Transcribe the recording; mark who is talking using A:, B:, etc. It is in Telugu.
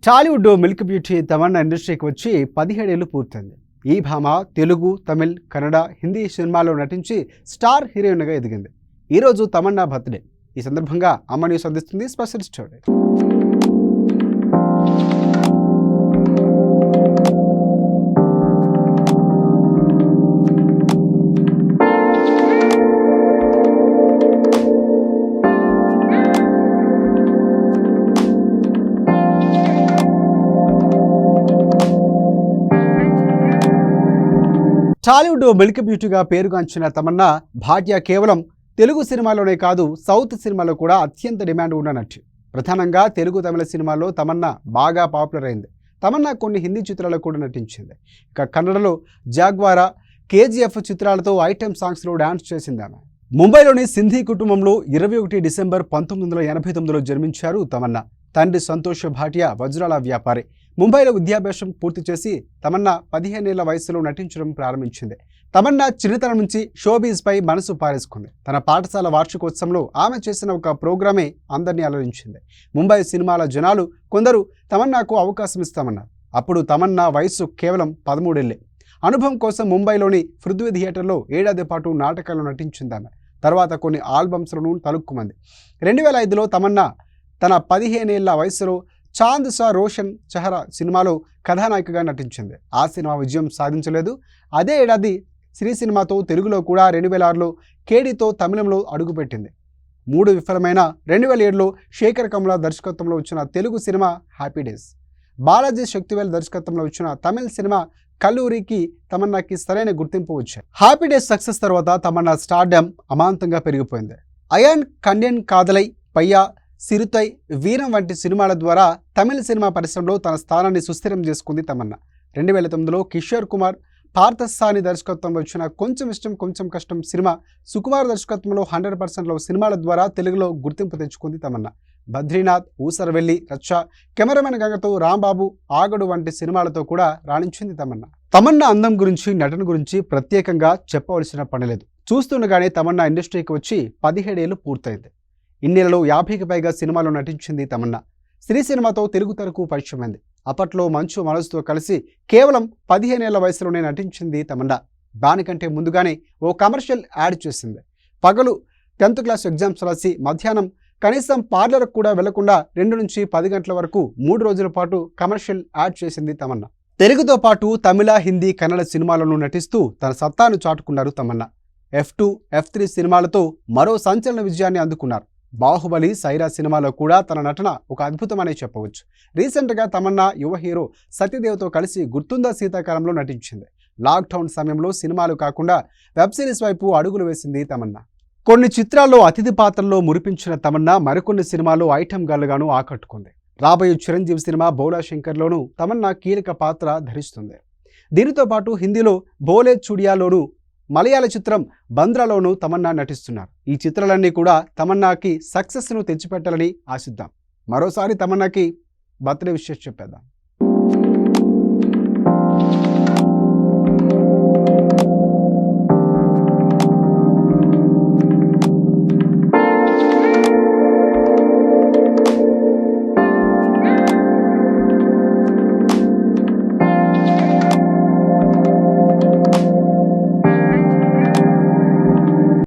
A: టాలీవుడ్ మిల్క్ బ్యూటీ తమన్నా ఇండస్ట్రీకి వచ్చి 17 ఏళ్లు పూర్తయింది. ఈ భామ తెలుగు, తమిళ్, కన్నడ, హిందీ సినిమాల్లో నటించి స్టార్ హీరోయిన్గా ఎదిగింది. ఈరోజు తమన్నా బర్త్డే. ఈ సందర్భంగా అమ్మ న్యూస్ అందిస్తుంది స్పెషల్ స్టోరీ. టాలీవుడ్ మిల్క్ బ్యూటీగా పేరుగాంచిన తమన్నా భాగ్య కేవలం తెలుగు సినిమాలోనే కాదు, సౌత్ సినిమాలో కూడా అత్యంత డిమాండ్ ఉన్న నటి. ప్రధానంగా తెలుగు, తమిళ సినిమాల్లో తమన్నా బాగా పాపులర్ అయింది. తమన్నా కొన్ని హిందీ చిత్రాల్లో కూడా నటించింది. ఇక కన్నడలో జాగ్వారా, కేజీఎఫ్ చిత్రాలతో ఐటెం సాంగ్స్లో డాన్స్ చేసింది ఆమె. ముంబైలోని సింధీ కుటుంబంలో 21 డిసెంబర్ 1989లో జన్మించారు తమన్నా. తండ్రి సంతోష్ భాటియా వజ్రాల వ్యాపారి. ముంబైలో విద్యాభ్యాసం పూర్తి చేసి తమన్నా 15 ఏళ్ల వయసులో నటించడం ప్రారంభించింది. తమన్నా చిన్నతనం నుంచి షోబీజ్పై మనసు పారేసుకుంది. తన పాఠశాల వార్షికోత్సవంలో ఆమె చేసిన ఒక ప్రోగ్రామే అందరినీ అలరించింది. ముంబై సినిమాల జనాలు కొందరు తమన్నాకు అవకాశం ఇస్తామన్నారు. అప్పుడు తమన్నా వయసు కేవలం 13 ఏళ్లే. అనుభవం కోసం ముంబైలోని పృథ్వీ థియేటర్లో ఏడాది పాటు నాటకాల్లో నటించింది ఆమె. తర్వాత కొన్ని ఆల్బమ్స్లను తలుక్కుమంది. 2005లో తమన్నా తన 15 ఏళ్ల వయసులో చాంద్ సా రోషన్ చెహరా సినిమాలో కథానాయికగా నటించింది. ఆ సినిమా విజయం సాధించలేదు. అదే ఏడాది శ్రీ సినిమాతో తెలుగులో కూడా 2006లో కేడీతో తమిళంలో అడుగుపెట్టింది. 3 విఫలమైన 2007లో శేఖర్ కమల దర్శకత్వంలో వచ్చిన Telugu cinema happy days, Balaji Sakthivel దర్శకత్వంలో వచ్చిన తమిళ సినిమా కల్లూరికి తమన్నాకి సరైన గుర్తింపు వచ్చాయి. హ్యాపీ డేస్ సక్సెస్ తర్వాత తమన్నా స్టార్డమ్ అమాంతంగా పెరిగిపోయింది. అయాన్ కన్యన్ కాదలై, పయ్యా, సిరుతై, వీరం వంటి సినిమాల ద్వారా తమిళ సినిమా పరిశ్రమలో తన స్థానాన్ని సుస్థిరం చేసుకుంది తమన్నా. 2009లో కిషోర్ కుమార్, పార్థసాని దర్శకత్వంలో వచ్చిన కొంచెం ఇష్టం కొంచెం కష్టం సినిమా, సుకుమార్ దర్శకత్వంలో 100%లో సినిమాల ద్వారా తెలుగులో గుర్తింపు తెచ్చుకుంది తమన్నా. బద్రీనాథ్, ఊసరవెల్లి, రచ్చ, కెమెరామెన్ గంగతో, రాంబాబు, ఆగడు వంటి సినిమాలతో కూడా రాణించింది తమన్నా. తమన్నా అందం గురించి, నటన గురించి ప్రత్యేకంగా చెప్పవలసిన పని లేదు. చూస్తుండగానే తమన్నా ఇండస్ట్రీకి వచ్చి 17 ఏళ్లు పూర్తయింది. ఇన్నేళ్లలో 50కి పైగా సినిమాలో నటించింది తమన్నా. శ్రీ సినిమాతో తెలుగు తెరకు పరిచయమైంది. అప్పట్లో మంచు మనోజ్తో కలిసి కేవలం 15 ఏళ్ల వయసులోనే నటించింది తమన్నా. దానికంటే ముందుగానే ఓ కమర్షియల్ యాడ్ చేసింది. పగలు 10th క్లాస్ ఎగ్జామ్స్ రాసి మధ్యాహ్నం కనీసం పార్లర్కు కూడా వెళ్లకుండా 2 నుంచి 10 గంటల వరకు 3 రోజుల పాటు కమర్షియల్ యాడ్ చేసింది తమన్నా. తెలుగుతో పాటు తమిళ, హిందీ, కన్నడ సినిమాలను నటిస్తూ తన సత్తాను చాటుకున్నారు తమన్నా. F2, F3 సినిమాలతో మరో సంచలన విజయాన్ని అందుకున్నారు. బాహుబలి, సైరా సినిమాలో కూడా తన నటన ఒక అద్భుతమనే చెప్పవచ్చు. రీసెంట్గా తమన్నా యువ హీరో సత్యదేవ్తో కలిసి గుర్తుందా శీతాకాలంలో నటించింది. లాక్డౌన్ సమయంలో సినిమాలు కాకుండా వెబ్ సిరీస్ వైపు అడుగులు వేసింది తమన్నా. కొన్ని చిత్రాల్లో అతిథి పాత్రల్లో మురిపించిన తమన్నా మరికొన్ని సినిమాల్లో ఐటెం గర్ల్గాను ఆకట్టుకుంది. రాబోయే చిరంజీవి సినిమా బోలా శంకర్లోనూ తమన్నా కీలక పాత్ర ధరిస్తుంది. దీనితో పాటు హిందీలో బోలే చుడియాలోనూ, మలయాళ చిత్రం బంద్రాలోనూ తమన్నా నటిస్తున్నారు. ఈ చిత్రాలన్నీ కూడా తమన్నాకి సక్సెస్ను తెచ్చిపెట్టాలని ఆశిద్దాం. మరోసారి తమన్నాకి బర్త్డే విషెస్ చెప్పేద్దాం.